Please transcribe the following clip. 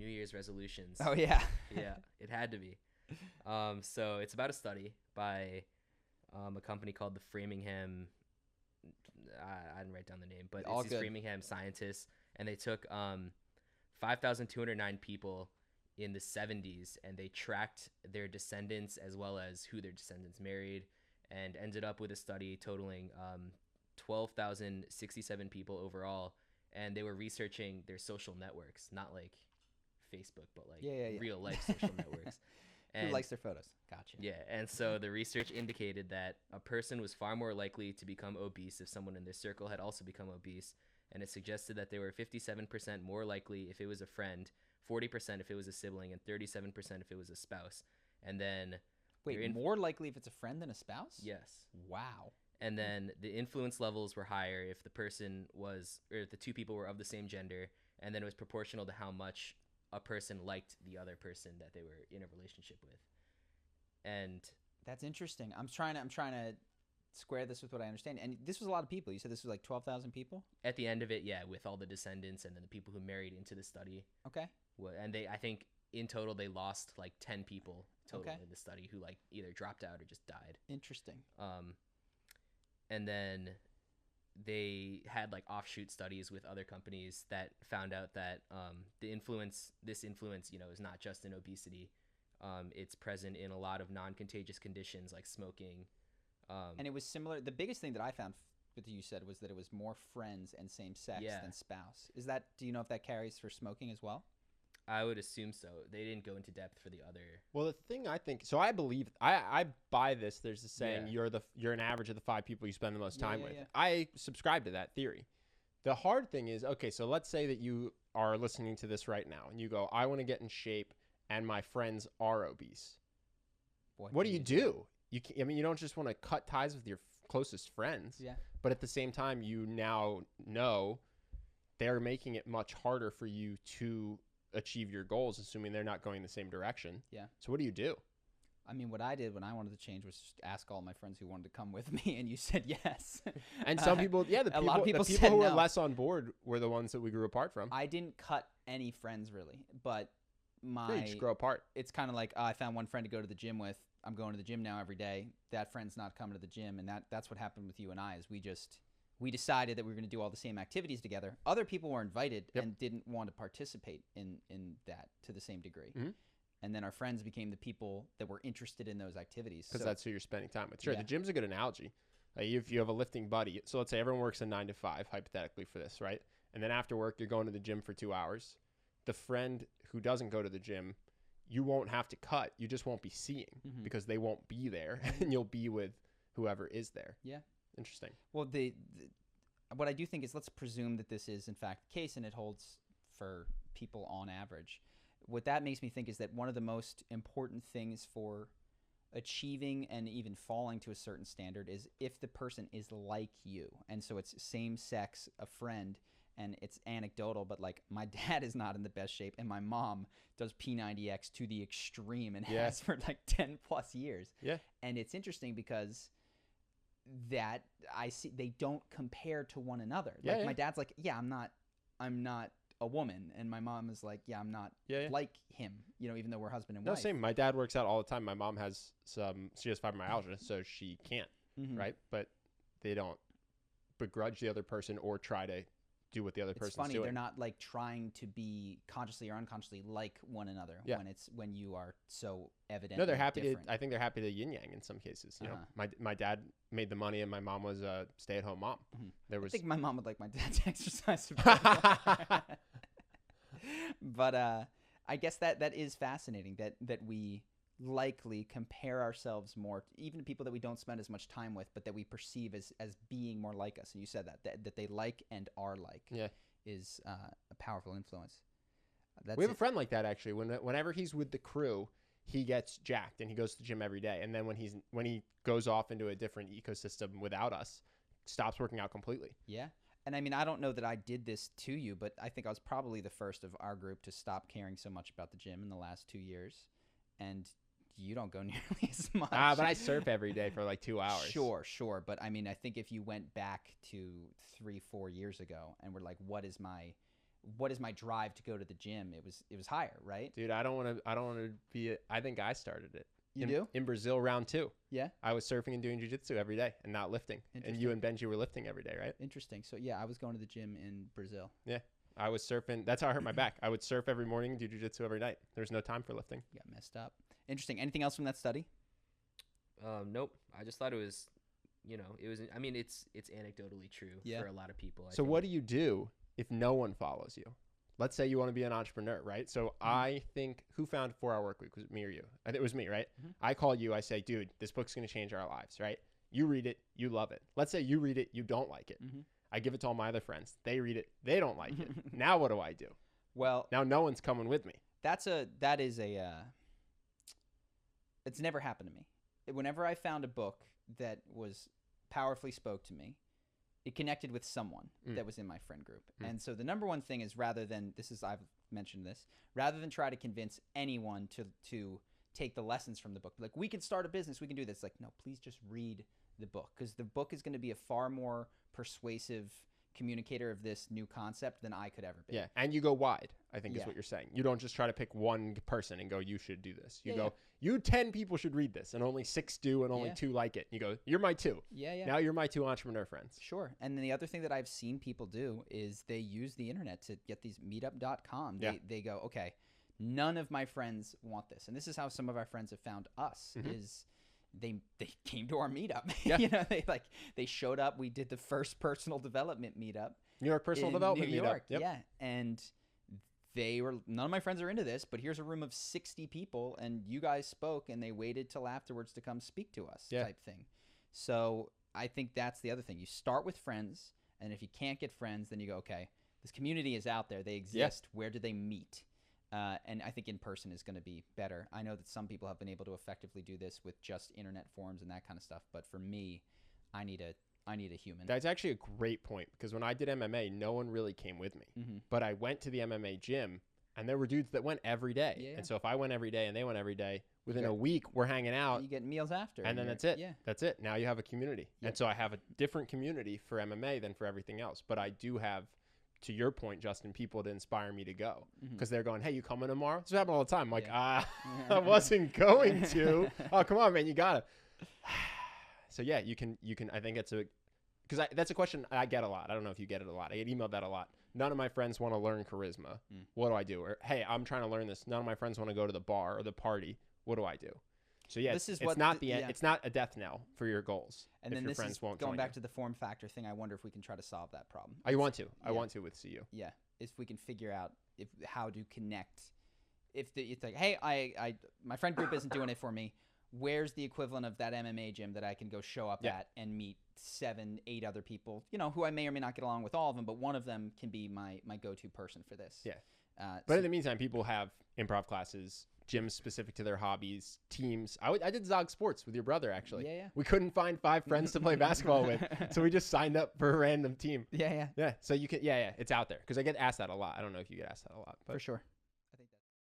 New Year's resolutions. Oh yeah. Yeah, it had to be. So it's about a study by a company called the Framingham. I didn't write down the name, but All it's these good. Framingham scientists, and they took 5,209 people in the 70s, and they tracked their descendants as well as who their descendants married, and ended up with a study totaling 12,067 people overall. And they were researching their social networks, not like Facebook, but like Yeah. real life social networks. Who And likes their photos? Gotcha. yeah, and so the research indicated that a person was far more likely to become obese if someone in their circle had also become obese, and it suggested that they were 57% more likely if it was a friend, 40% if it was a sibling, and 37% if it was a spouse. And then Wait, more likely if it's a friend than a spouse? yes. Wow. And then the influence levels were higher if the person was, or if the two people were of the same gender, and then it was proportional to how much a person liked the other person that they were in a relationship with. And That's interesting. I'm trying to square this with what I understand. And this was a lot of people. You said this was like 12,000 people? at the end of it, yeah, with all the descendants and then the people who married into the study, Okay. and I think in total they lost like 10 people total Okay. in the study who like either dropped out or just died. Interesting. And then they had like offshoot studies with other companies that found out that this influence, is not just in obesity. It's present in a lot of non-contagious conditions like smoking. And it was similar. The biggest thing that I found with you said was that it was more friends and same sex Yeah. than spouse. Do you know if that carries for smoking as well? I would assume so. They didn't go into depth for the other. Well, the thing I think, so I believe, I buy this. There's a saying, Yeah. you're an average of the 5 people you spend the most time with. Yeah. I subscribe to that theory. The hard thing is, okay, so let's say that you are listening to this right now and you go, I want to get in shape and my friends are obese. What do you do? You don't just want to cut ties with your closest friends. Yeah. But at the same time, you now know they're making it much harder for you to achieve your goals, assuming they're not going the same direction. Yeah. So what do you do? I mean, what I did when I wanted to change was just ask all my friends who wanted to come with me, and you said yes. And some people, yeah, a lot of people the said people who were no. less on board were the ones that we grew apart from. I didn't cut any friends really, but Yeah, you just grow apart. it's kind of like I found one friend to go to the gym with. I'm going to the gym now every day. That friend's not coming to the gym, and that's what happened with you and I. Is we decided that we were going to do all the same activities together. Other people were invited Yep. and didn't want to participate in that to the same degree. Mhm. And then our friends became the people that were interested in those activities. Because So- that's who you're spending time with. Sure, Yeah. the gym's a good analogy. If you have a lifting buddy, so let's say everyone works a 9 to 5, hypothetically for this, right? And then after work, you're going to the gym for 2 hours. The friend who doesn't go to the gym, you won't have to cut. You just won't be seeing Mhm. because they won't be there, and you'll be with whoever is there. Yeah. Interesting. Well, what I do think is let's presume that this is in fact the case and it holds for people on average. What that makes me think is that one of the most important things for achieving and even falling to a certain standard is if the person is like you. And so it's same sex, a friend, and it's anecdotal, but like my dad is not in the best shape and my mom does P90X to the extreme and Yeah. has for like 10 plus years. Yeah. And it's interesting because that I see they don't compare to one another. Yeah, Like yeah. my dad's like, yeah, I'm not a woman, and my mom is like, yeah, I'm not Yeah. like him, even though we're husband and No, wife. same. My dad works out all the time. My mom has she has fibromyalgia, so she can't, Mhm. right? But they don't begrudge the other person or try to do what the other It's person's funny doing. they're not like trying to be consciously or unconsciously like one another Yeah. when you are so evident. No, they're happy different. I think they're happy to yin yang in some cases. You know, my dad made the money and my mom was a stay at home mom. Mhm. There I was think my mom would like my dad to exercise a bit more. But I guess that is fascinating that we likely compare ourselves more, even to people that we don't spend as much time with, but that we perceive as being more like us. And you said that they like and are like Yeah. is a powerful influence. we have a friend like that actually. Whenever he's with the crew, he gets jacked and he goes to the gym every day. And then when he goes off into a different ecosystem without us, stops working out completely. Yeah. And I mean, I don't know that I did this to you, but I think I was probably the first of our group to stop caring so much about the gym in the last 2 years. And you don't go nearly as much. But I surf every day for like 2 hours. Sure. But I mean, I think if you went back to 3-4 years ago and were like, what is my what is my drive to go to the gym? It was higher, right? Dude, I don't want to be. I think I started it. You do? In Brazil, round 2. Yeah. I was surfing and doing jiu-jitsu every day and not lifting. And you and Benji were lifting every day, right? Interesting. So yeah, I was going to the gym in Brazil. Yeah. I was surfing. That's how I hurt my back. I would surf every morning and do jiu-jitsu every night. There's no time for lifting. You got messed up. Interesting. Anything else from that study? Nope. I just thought it was, it was. I mean, it's anecdotally true for a lot of people. So what do you do if no one follows you? Let's say you want to be an entrepreneur, right? So I think, who found 4-Hour Workweek? Was it me or you? I think it was me, right? I call you. I say, dude, this book's going to change our lives, right? You read it. You love it. Let's say you read it. You don't like it. I give it to all my other friends. They read it. They don't like it. Now what do I do? Well, now no one's coming with me. It's never happened to me. Whenever I found a book that was powerfully spoke to me, it connected with someone that was in my friend group. And so the number one thing is, I've mentioned this, rather than try to convince anyone to take the lessons from the book, like, we can start a business, we can do this. Like, no, please just read the book, because the book is going to be a far more persuasive communicator of this new concept than I could ever be. Yeah, and you go wide, I think is what you're saying. You don't just try to pick one person and go, you should do this. You go, you 10 people should read this, and only 6 do, and only 2 like it. You go, you're my 2. Yeah. Now you're my 2 entrepreneur friends. Sure. And then the other thing that I've seen people do is they use the internet to get these meetup.com. They go, okay, none of my friends want this. And this is how some of our friends have found us is they came to our meetup. Yeah. They showed up. We did the first personal development meetup. New York personal development New York, meetup. Yep. Yeah. And none of my friends are into this, but here's a room of 60 people and you guys spoke and they waited till afterwards to come speak to us type thing. So I think that's the other thing. You start with friends, and if you can't get friends, then you go, okay, this community is out there. They exist. Where do they meet? And I think in person is going to be better. I know that some people have been able to effectively do this with just internet forums and that kind of stuff. But for me, I need a human. That's actually a great point, because when I did MMA, no one really came with me. But I went to the MMA gym, and there were dudes that went every day. Yeah. And so if I went every day and they went every day, within a week, we're hanging out. You get meals after. And then that's it. Yeah. That's it. Now you have a community. And so I have a different community for MMA than for everything else. But I do have, to your point, Justin, people to inspire me to go, because they're going, hey, you coming tomorrow? This happens all the time. I'm like, I wasn't going to. Oh, come on, man. You got to. So yeah, you can, I think it's because that's a question I get a lot. I don't know if you get it a lot. I get emailed that a lot. None of my friends want to learn charisma. What do I do? Or, hey, I'm trying to learn this. None of my friends want to go to the bar or the party. What do I do? So yeah, it's not the end. It's not a death knell for your goals. And then this is going back to the form factor thing. I wonder if we can try to solve that problem. I want to. I want to with CU. Yeah, if we can figure out how to connect. It's like, hey, my friend group isn't doing it for me. Where's the equivalent of that MMA gym that I can go show up at and meet 7, 8 other people, who I may or may not get along with all of them, but one of them can be my go-to person for this. Yeah. But in the meantime, people have improv classes, gyms specific to their hobbies, teams. I did Zog Sports with your brother, actually. Yeah. We couldn't find 5 friends to play basketball with, so we just signed up for a random team. Yeah. Yeah. So you can, it's out there, because I get asked that a lot. I don't know if you get asked that a lot, but for sure.